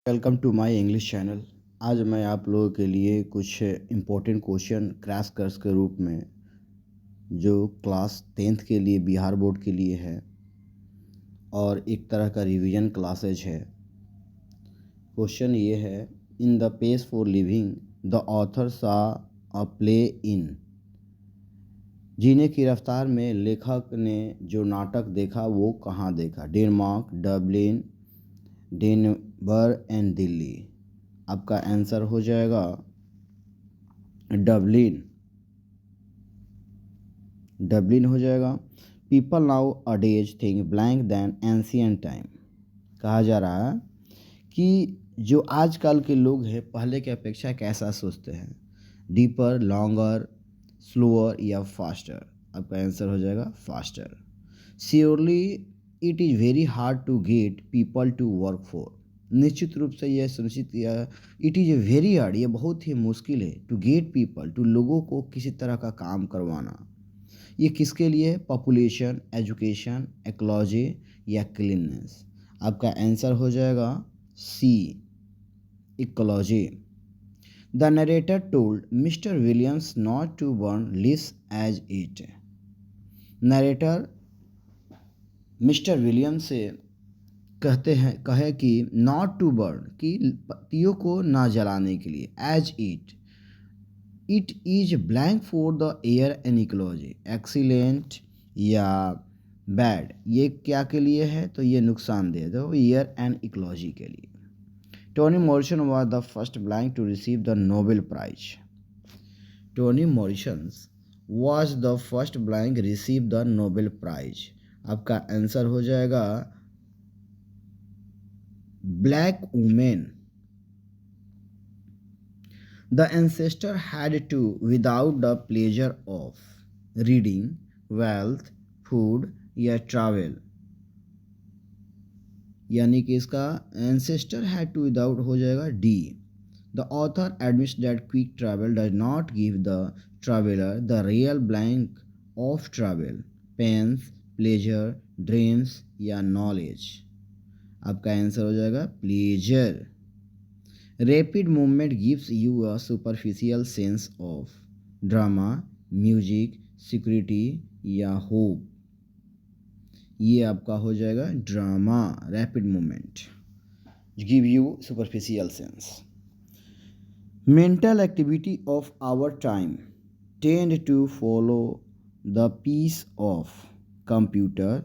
Welcome to my English channel. आज मैं आप लोगों के लिए कुछ इम्पोर्टेंट क्वेश्चन क्रैश कोर्स के रूप में जो क्लास 10th के लिए बिहार बोर्ड के लिए है और एक तरह का रिवीजन क्लासेज है। क्वेश्चन ये है, in the pace for living the author saw a play in. जीने की रफ्तार में लेखक ने जो नाटक देखा वो कहाँ देखा? Denmark, Dublin, Denver and Delhi. आपका आंसर हो जाएगा डबलिन। डबलिन हो जाएगा। People nowadays think blank than ancient time. कहा जा रहा है कि जो आजकल के लोग हैं पहले की अपेक्षा कैसा सोचते हैं? डीपर, लॉन्गर, स्लोअर या फास्टर? आपका आंसर हो जाएगा faster. Surely it is very hard to get people to work for. निश्चित रूप से यह सुनिश्चित किया, इट इज़ वेरी हार्ड, ये बहुत ही मुश्किल है टू गेट पीपल, टू लोगों को किसी तरह का काम करवाना। ये किसके लिए? पॉपुलेशन, एजुकेशन, इकोलॉजी या क्लीननेस? आपका आंसर हो जाएगा C, ecology. The narrator told Mister Williams not to burn less as it. Narrator Mister Williams से कहे कि नॉट टू बर्न, कि पत्तियों को ना जलाने के लिए, as it is blank for the air and ecology. Excellent या बैड, ये क्या के लिए है? तो ये नुकसानदेह, तो एयर एंड इकोलॉजी के लिए। Toni Morrison was the first blank to receive the Nobel prize. Toni Morrison was the first blank receive the Nobel prize. आपका आंसर हो जाएगा black women. The ancestor had to without the pleasure of reading, wealth, food या travel। यानी कि इसका ancestor had to without हो जाएगा D. The author admits that quick travel does not give the traveler the real blank of travel, pains, pleasure, dreams या knowledge। आपका answer हो जाएगा pleasure। Rapid movement gives you a superficial sense of drama, music, security या hope। ये आपका हो जाएगा drama. Rapid movement give you superficial sense. Mental activity of our time tend to follow the piece of computer,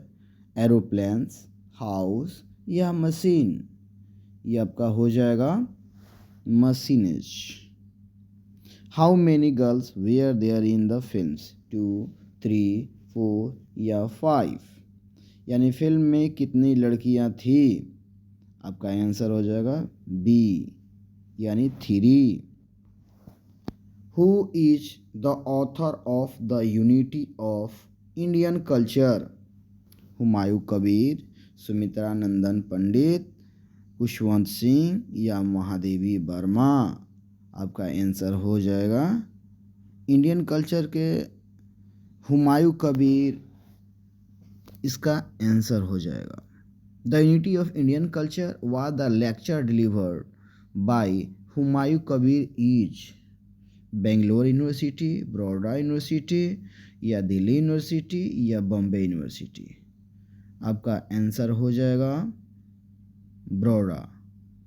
aeroplanes, house या machine. ये आपका हो जाएगा machines. How many girls were there in the films? 2, 3, 4 या 5? यानी film में कितनी लड़कियां थी? आपका आंसर हो जाएगा बी, यानी 3। Who is the author of the unity of Indian culture? Humayun Kabir, Sumitra Nandan Pandit, Khushwant Singh या महादेवी वर्मा? आपका आंसर हो जाएगा इंडियन कल्चर के हुमायूं कबीर, इसका आंसर हो जाएगा। The unity of Indian culture was the lecture delivered by Humayun Kabir is Bangalore university, Baroda university या दिल्ली यूनिवर्सिटी या बॉम्बे यूनिवर्सिटी? आपका आंसर हो जाएगा Baroda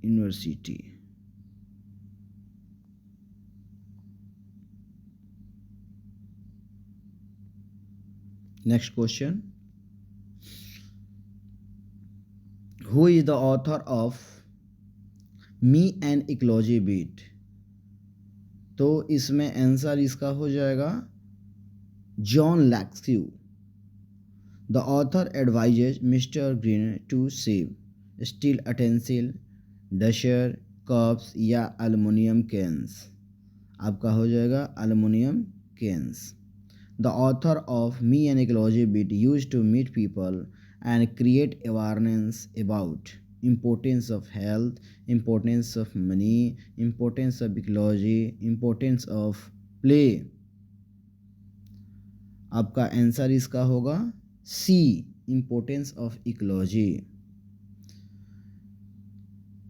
university. Next question, who is the author of me and ecology bit? तो इसमें आंसर इसका हो जाएगा जॉन लैक्स्यू। The author advises Mister Green to save steel utensils, डशर, कप्स या एल्युमिनियम कैंस? आपका हो जाएगा aluminium cans. The author of me N ecology bit use to meet people and create awareness about importance of health, importance of money, importance of ecology, importance of play। आपका answer इसका होगा C, importance of ecology।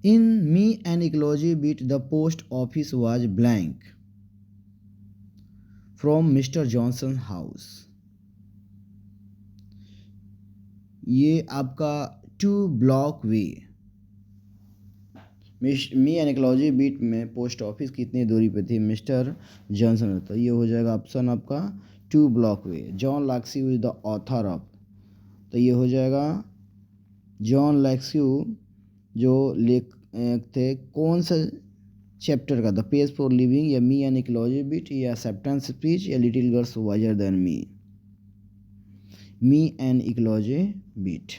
In me N ecology beat the post office was blank from mister Johnson house. ये आपका 2 block way. Me N ecology beat में post office कितनी दूरी पे थी मिस्टर जॉनसन। तो ये हो जाएगा ऑप्शन आपका 2 ब्लॉक वे। जॉन लैक्स्यू इज द ऑथर ऑफ, तो ये हो जाएगा जॉन लैक्स्यू जो लेख थे कौन सा चैप्टर का, द पेज फॉर लिविंग या मी एन इकोलॉजी बीट या एक्सेप्टेंस स्पीच या little girls wiser than me N ecology beat.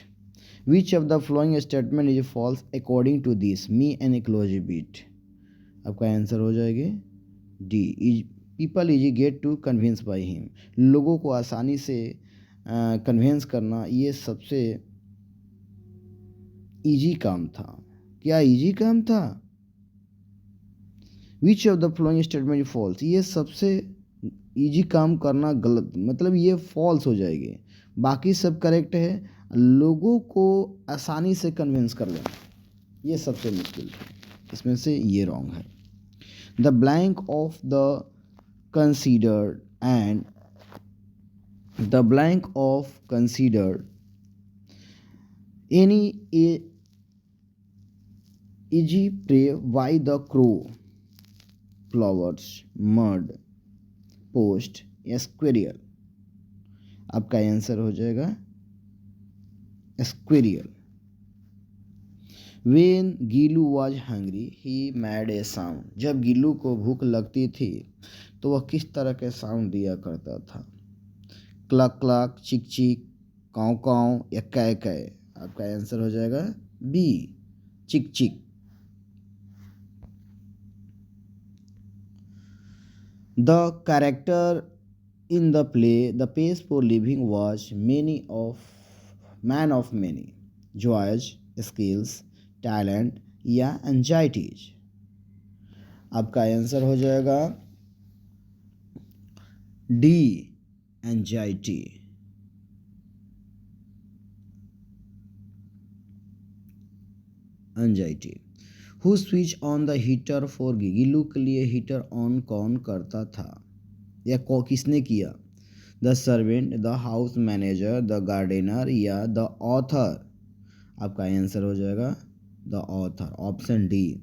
Which of the following statement is false according to this me N ecology beat. आपका answer हो जाएगी D, is people easy get to convince by him. लोगों को आसानी से convince करना ये सबसे इजी काम था। क्या इजी काम था? Which of the following statement false, ये सबसे इजी काम करना गलत, मतलब ये फॉल्स हो जाएगी। बाकी सब करेक्ट है। लोगों को आसानी से कन्विंस कर लेना ये सबसे मुश्किल है, इसमें से ये रॉन्ग है। The blank of the considered and the blank of considered any easy prey by the crow flowers मर्ड पोस्ट या स्क्वेरियल। आपका आंसर हो जाएगा squirrel. When Gillu was hungry he made a sound, जब गीलू को भूख लगती थी तो वह किस तरह के साउंड दिया करता था? क्लक क्लक, चिक चिक, काँव काँव या कै कै। आपका आंसर हो जाएगा बी, चिक चिक। The character in the play, the pace for living was man of many joys, skills, talent या anxieties। आपका आंसर हो जाएगा D, anxiety. Anxiety. Who switch on the heater for Gillu के लिए हीटर ऑन कौन करता था या किसने किया? The servant, the house manager, the gardener या द ऑथर। आपका आंसर हो जाएगा the author, option D.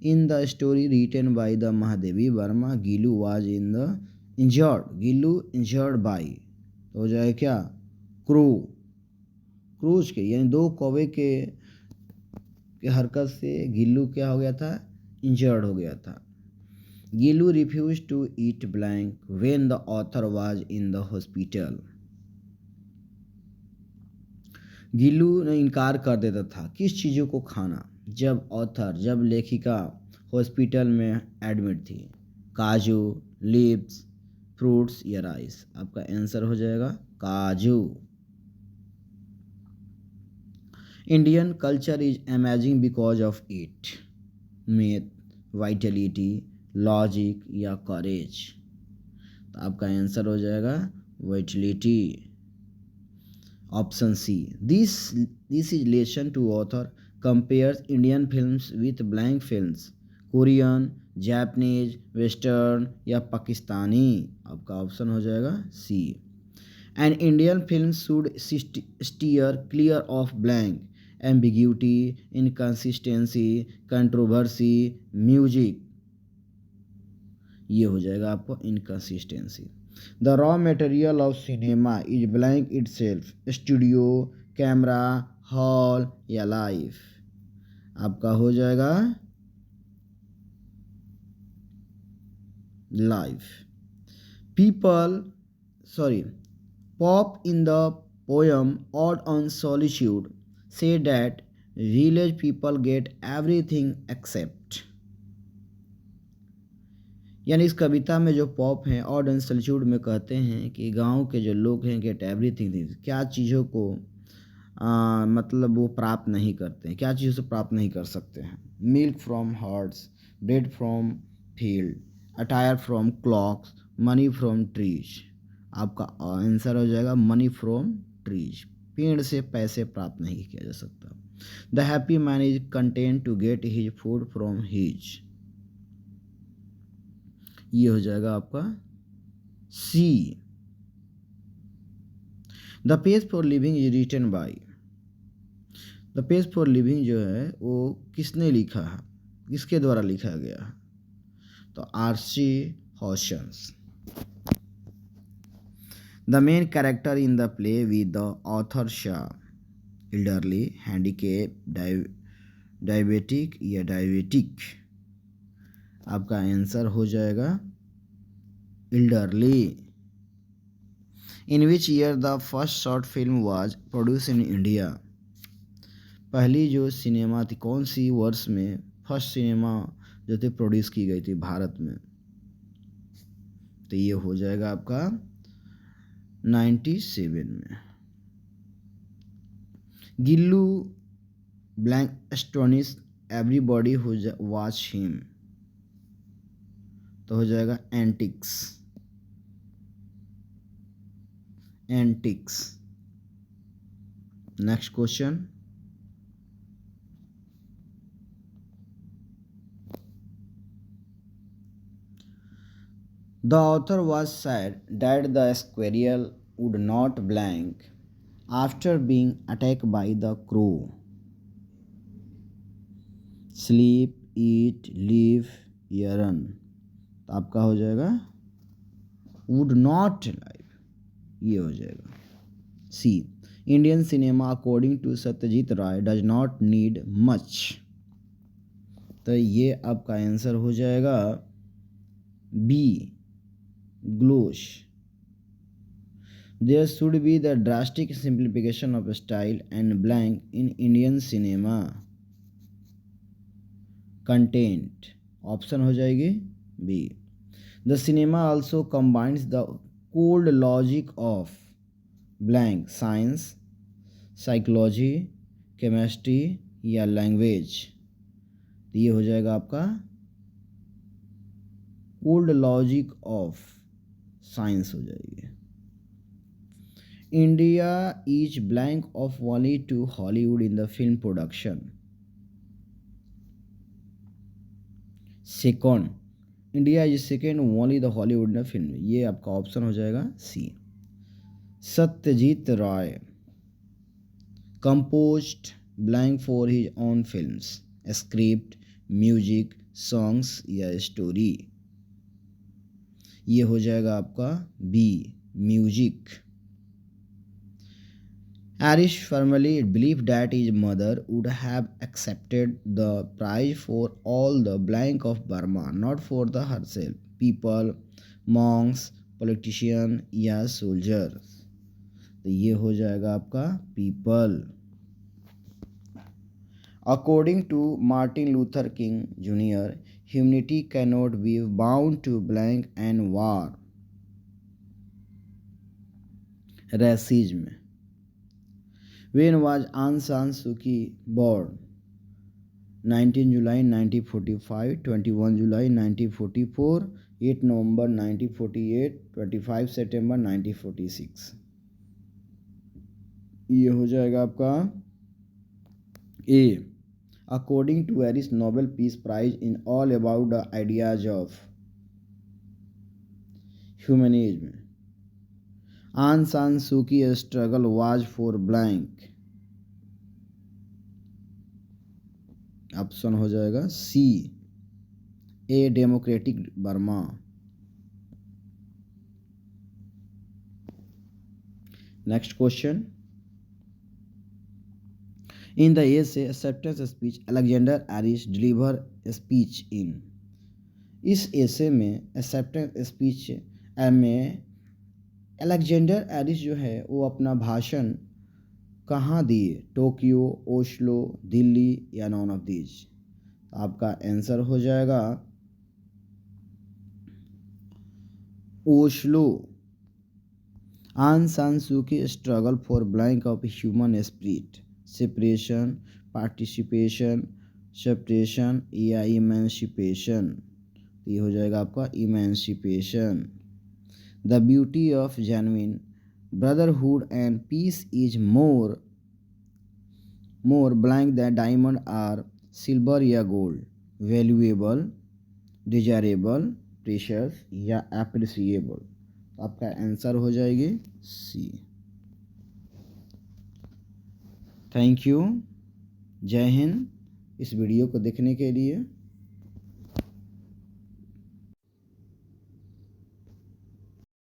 In the story written by the Mahadevi Verma Gillu was in the injured, Gillu injured by, तो हो जाएगा क्या? क्रूज के, यानी 2 कौवे के हरकत से गीलू क्या हो गया था? इंजर्ड हो गया था। Gillu refuse to eat blank when the author was in the hospital. Gillu ने इनकार कर देता था किस चीज़ों को खाना जब लेखिका हॉस्पिटल में एडमिट थी? काजू, लीव्स, फ्रूट्स या राइस। आपका आंसर हो जाएगा काजू। Indian culture is amazing because of it, math, vitality, logic या करेज। तो आपका आंसर हो जाएगा vitality, option C. This is lesson to author compares Indian films with blank films, Korean, Japanese, western या पाकिस्तानी। आपका ऑप्शन हो जाएगा C. And Indian film should steer clear of blank, ambiguity, inconsistency, controversy, music. ये हो जाएगा आपको inconsistency. The raw material of cinema is blank it self, studio, camera, hall या life. आपका हो जाएगा life. Pop in the poem Ode on Solitude say that village people get everything except, यानी इस कविता में जो पॉप हैं ऑड एंड सॉलिट्यूड में कहते हैं कि गांव के जो लोग हैं गेट एवरीथिंग, क्या चीज़ों को मतलब वो प्राप्त नहीं करते हैं, क्या चीज़ों से प्राप्त नहीं कर सकते हैं? Milk from hertz, bread from field, attire from clocks, money from trees. आपका आंसर हो जाएगा मनी फ्रॉम ट्रीज, पेड़ से पैसे प्राप्त नहीं किया जा सकता। The happy man is content to get his food from his, ये हो जाएगा आपका C. The page for living is written by, the page for living जो है वो किसने लिखा है, किसके द्वारा लिखा गया है, तो आर.सी. हॉशंस। The main character in the play with the author शाह, एल्डरली, हैंडीकेप, डायबिटिक या डायबिटिक, आपका आंसर हो जाएगा elderly. In which year the first short film was produce in India, पहली जो सिनेमा थी कौन सी वर्ष में फर्स्ट सिनेमा जो थी प्रोड्यूस की गई थी भारत में, तो ये हो जाएगा आपका 97 में। Gillu blank astonish everybody who watch him, तो हो जाएगा antics, antics. Next question, the author was sad that the squirrel would not blank after being attacked by the crow, sleep, eat, live या run, तो आपका हो जाएगा would not live, ये हो जाएगा C. Indian cinema according to Satyajit Ray does not need much, तो ये आपका आंसर हो जाएगा B, gloss. There should be the drastic simplification of style and blank in Indian cinema. Content, option हो जाएगी B. The cinema also combines the cold logic of blank science, psychology, chemistry या language, ये हो जाएगा आपका cold logic of science हो जाएगी। India is blank of only to Hollywood in the film production, second, India is second only the Hollywood in the film, ये आपका option हो जाएगा C. Satyajit Ray composed blank for his own films, script, music, songs या story, ये हो जाएगा आपका B, music. Arish firmly believed that his mother would have accepted the prize for all the blank of Burma, not for the herself, people, monks, politician या soldiers, तो ये हो जाएगा आपका people। According to Martin Luther King Jr., humanity cannot be bound to blank and war, racism। When was Aung San Suu Kyi born? 19 July 1945, 21 July 1944, 8 November 1948, 25 September 1946, ये हो जाएगा आपका ए। According to Harris Nobel Peace Prize in all about the ideas of humanism, Aung San Suu Kyi's struggle was for blank, option हो जाएगा C, a democratic Burma. Next question, in the essay acceptance speech Alexander Aris deliver speech in, इस essay में acceptance speech में Alexander Aris जो है वो अपना भाषण कहाँ दिए, टोक्यो, ओस्लो, दिल्ली या नॉन ऑफ दीज, आपका आंसर हो जाएगा Oslo. Aung San Suu Kyi struggle for blank of human spirit, separation, participation, separation या इमेंसिपेशन, ये हो जाएगा आपका emancipation. The beauty of genuine brotherhood and peace is more more blank than diamond or silver या gold, valuable, desirable, precious या appreciable. तो आपका answer हो जाएगी सी। Thank you. जय हिंद। इस वीडियो को देखने के लिए